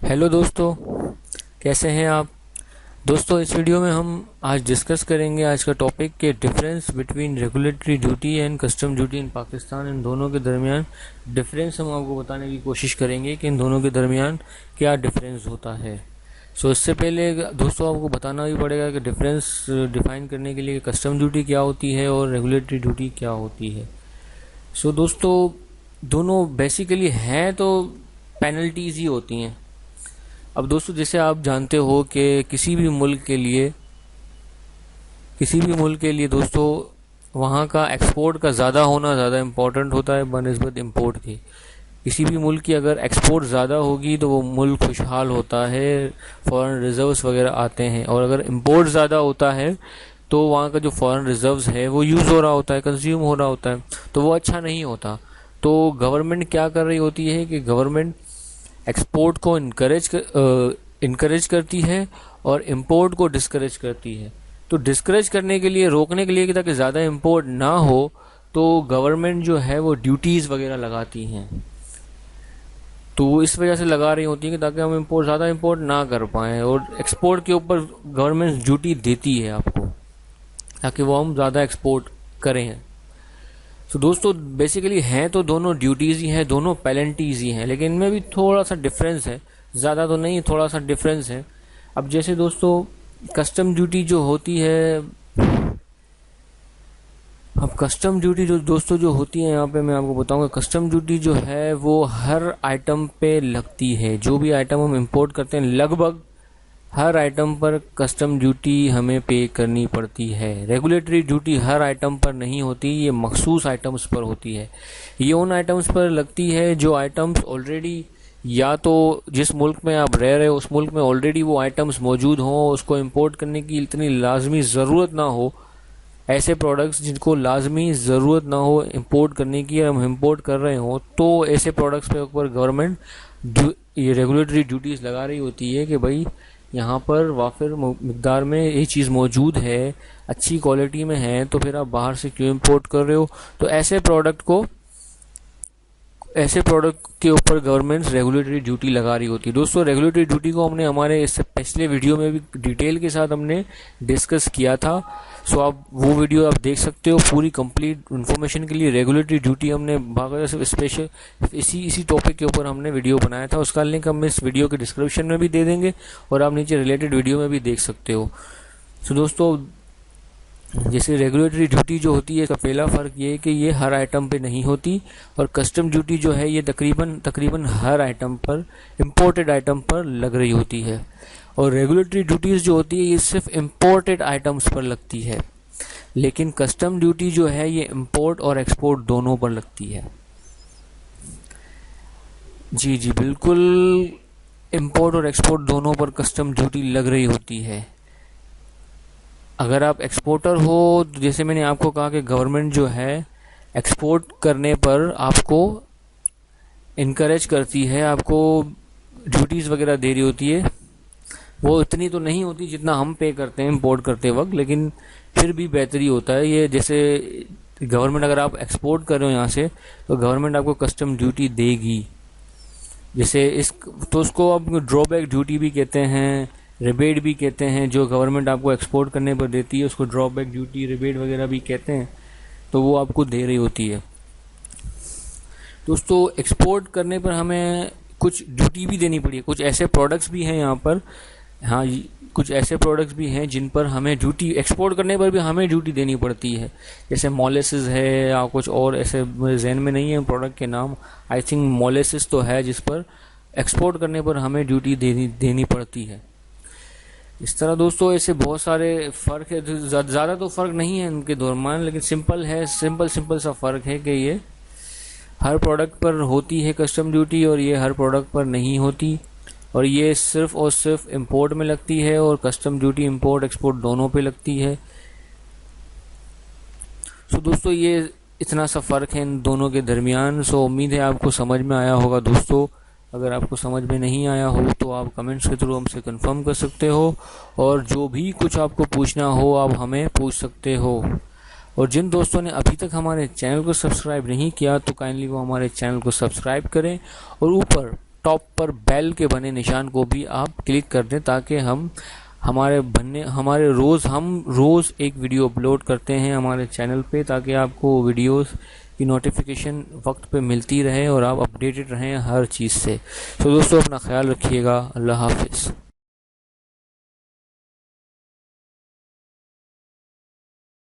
Hello दोस्तों, कैसे हैं आप। दोस्तों, इस वीडियो में हम आज डिस्कस करेंगे आज का टॉपिक के difference between regulatory duty and custom duty in Pakistan. इन दोनों के दरमियान डिफरेंस हम आपको बताने की कोशिश करेंगे कि इन दोनों के दरमियान क्या डिफरेंस होता है। इससे पहले दोस्तों आपको बताना भी पड़ेगा कि डिफरेंस डिफाइन करने के लिए कस्टम ड्यूटी क्या होती है और रेगुलेटरी ड्यूटी क्या होती है। दोस्तों, दोनों बेसिकली हैं तो पेनल्टीज ही होती हैं। अब दोस्तों, जैसे आप जानते हो कि किसी भी मुल्क के लिए दोस्तों वहाँ का एक्सपोर्ट का ज़्यादा होना ज़्यादा इम्पोर्टेंट होता है बनस्बत इम्पोर्ट की। किसी भी मुल्क की अगर एक्सपोर्ट ज़्यादा होगी तो वो मुल्क खुशहाल होता है, फॉरेन रिजर्व्स वगैरह आते हैं। और अगर इम्पोर्ट ज़्यादा होता है तो वहाँ का जो फॉरेन रिजर्व्स है वो यूज़ हो रहा होता है, कंज्यूम हो रहा होता है, तो वो अच्छा नहीं होता। तो गवर्नमेंट क्या कर रही होती है कि गवर्नमेंट एक्सपोर्ट को इनकरेज करती है और इंपोर्ट को डिस्करेज करती है। तो डिस्करेज करने के लिए, रोकने के लिए कि ताकि ज़्यादा इंपोर्ट ना हो, तो गवर्नमेंट जो है वो ड्यूटीज़ वगैरह लगाती हैं। तो वो इस वजह से लगा रही होती है कि ताकि हम ज़्यादा इंपोर्ट ना कर पाएँ, और एक्सपोर्ट के ऊपर गवर्नमेंट ड्यूटी देती है आपको ताकि वो हम ज़्यादा एक्सपोर्ट करें। दोस्तों, बेसिकली हैं तो दोनों ड्यूटीज़ ही हैं, दोनों पेनल्टीज ही हैं, लेकिन इनमें भी थोड़ा सा डिफरेंस है, ज़्यादा तो नहीं, थोड़ा सा डिफरेंस है। अब जैसे दोस्तों कस्टम ड्यूटी जो होती है, अब कस्टम ड्यूटी जो दोस्तों जो होती है, यहाँ पे मैं आपको बताऊंगा, कस्टम ड्यूटी जो है वो हर आइटम पे लगती है। जो भी आइटम हम इंपोर्ट करते हैं लगभग हर आइटम पर कस्टम ड्यूटी हमें पे करनी पड़ती है। रेगुलेटरी ड्यूटी हर आइटम पर नहीं होती, ये मखसूस आइटम्स पर होती है। ये उन आइटम्स पर लगती है जो आइटम्स ऑलरेडी, या तो जिस मुल्क में आप रह रहे हो उस मुल्क में ऑलरेडी वो आइटम्स मौजूद हों, उसको इंपोर्ट करने की इतनी लाजमी ज़रूरत ना हो। ऐसे प्रोडक्ट्स जिनको लाजमी ज़रूरत ना हो इंपोर्ट करने की, हम इंपोर्ट कर रहे हो, तो ऐसे प्रोडक्ट्स पे ऊपर गवर्नमेंट ये रेगुलेटरी ड्यूटीज़ लगा रही होती है कि भाई यहाँ पर वाफिर मिकदार में ये चीज़ मौजूद है, अच्छी क्वालिटी में है, तो फिर आप बाहर से क्यों इंपोर्ट कर रहे हो। तो ऐसे प्रोडक्ट के ऊपर गवर्नमेंट रेगुलेटरी ड्यूटी लगा रही होती है। दोस्तों, रेगुलेटरी ड्यूटी को हमने हमारे इससे पिछले वीडियो में भी डिटेल के साथ हमने डिस्कस किया था। आप वो वीडियो आप देख सकते हो। पूरी कंप्लीट इन्फॉर्मेशन के लिए रेगुलेटरी ड्यूटी हमने बाकायदा स्पेशल इसी टॉपिक के ऊपर हमने वीडियो बनाया था। उसका लिंक हम इस वीडियो के डिस्क्रिप्शन में भी दे देंगे और आप नीचे रिलेटेड वीडियो में भी देख सकते हो। दोस्तों, जैसे रेगुलेटरी ड्यूटी जो होती है, इसका पहला फ़र्क ये है कि ये हर आइटम पे नहीं होती, और कस्टम ड्यूटी जो है ये तकरीबन हर आइटम पर, इम्पोर्टेड आइटम पर लग रही होती है। और रेगुलेटरी ड्यूटीज़ जो होती है ये सिर्फ इम्पोर्टेड आइटम्स पर लगती है, लेकिन कस्टम ड्यूटी जो है ये इम्पोर्ट और एक्सपोर्ट दोनों पर लगती है। जी जी बिल्कुल, इम्पोर्ट और एक्सपोर्ट दोनों पर कस्टम ड्यूटी लग रही होती है। अगर आप एक्सपोर्टर हो, तो जैसे मैंने आपको कहा कि गवर्नमेंट जो है एक्सपोर्ट करने पर आपको इनकरेज करती है, आपको ड्यूटीज़ वगैरह दे रही होती है। वो इतनी तो नहीं होती जितना हम पे करते हैं इंपोर्ट करते वक्त, लेकिन फिर भी बेहतरी होता है। ये जैसे गवर्नमेंट, अगर आप एक्सपोर्ट कर रहे हो यहाँ से, तो गवर्नमेंट आपको कस्टम ड्यूटी देगी। जैसे तो उसको आप ड्रॉबैक ड्यूटी भी कहते हैं, रिबेट भी कहते हैं। जो गवर्नमेंट आपको एक्सपोर्ट करने पर देती है उसको ड्रॉबैक ड्यूटी, रिबेट वगैरह भी कहते हैं। तो वो आपको दे रही होती है। दोस्तों, एक्सपोर्ट करने पर हमें कुछ ड्यूटी भी देनी पड़ी है। कुछ ऐसे प्रोडक्ट्स भी हैं यहाँ पर, हाँ, कुछ ऐसे प्रोडक्ट्स भी हैं जिन पर हमें ड्यूटी, एक्सपोर्ट करने पर भी हमें ड्यूटी देनी पड़ती है। जैसे मोलेसिस है या कुछ और ऐसे, मेरे जहन में नहीं है प्रोडक्ट के नाम, आई थिंक मोलेसिस तो है, जिस पर एक्सपोर्ट करने पर हमें ड्यूटी देनी पड़ती है। इस तरह दोस्तों ऐसे बहुत सारे फ़र्क है। ज़्यादा तो फ़र्क नहीं है इनके दरमियान, लेकिन सिंपल सा फ़र्क है कि ये हर प्रोडक्ट पर होती है कस्टम ड्यूटी और ये हर प्रोडक्ट पर नहीं होती, और ये सिर्फ और सिर्फ इंपोर्ट में लगती है, और कस्टम ड्यूटी इंपोर्ट एक्सपोर्ट दोनों पे लगती है। दोस्तों, ये इतना सा फ़र्क है इन दोनों के दरमियान। उम्मीद है आपको समझ में आया होगा दोस्तों। अगर आपको समझ में नहीं आया हो तो आप कमेंट्स के थ्रू हमसे कंफर्म कर सकते हो, और जो भी कुछ आपको पूछना हो आप हमें पूछ सकते हो। और जिन दोस्तों ने अभी तक हमारे चैनल को सब्सक्राइब नहीं किया तो काइंडली वो हमारे चैनल को सब्सक्राइब करें, और ऊपर टॉप पर बेल के बने निशान को भी आप क्लिक कर दें, ताकि हम रोज़ एक वीडियो अपलोड करते हैं हमारे चैनल पे, ताकि आपको वीडियोस की नोटिफिकेशन वक्त पे मिलती रहे और आप अपडेटेड रहें हर चीज़ से। तो दोस्तों अपना ख्याल रखिएगा। अल्लाह हाफिज़।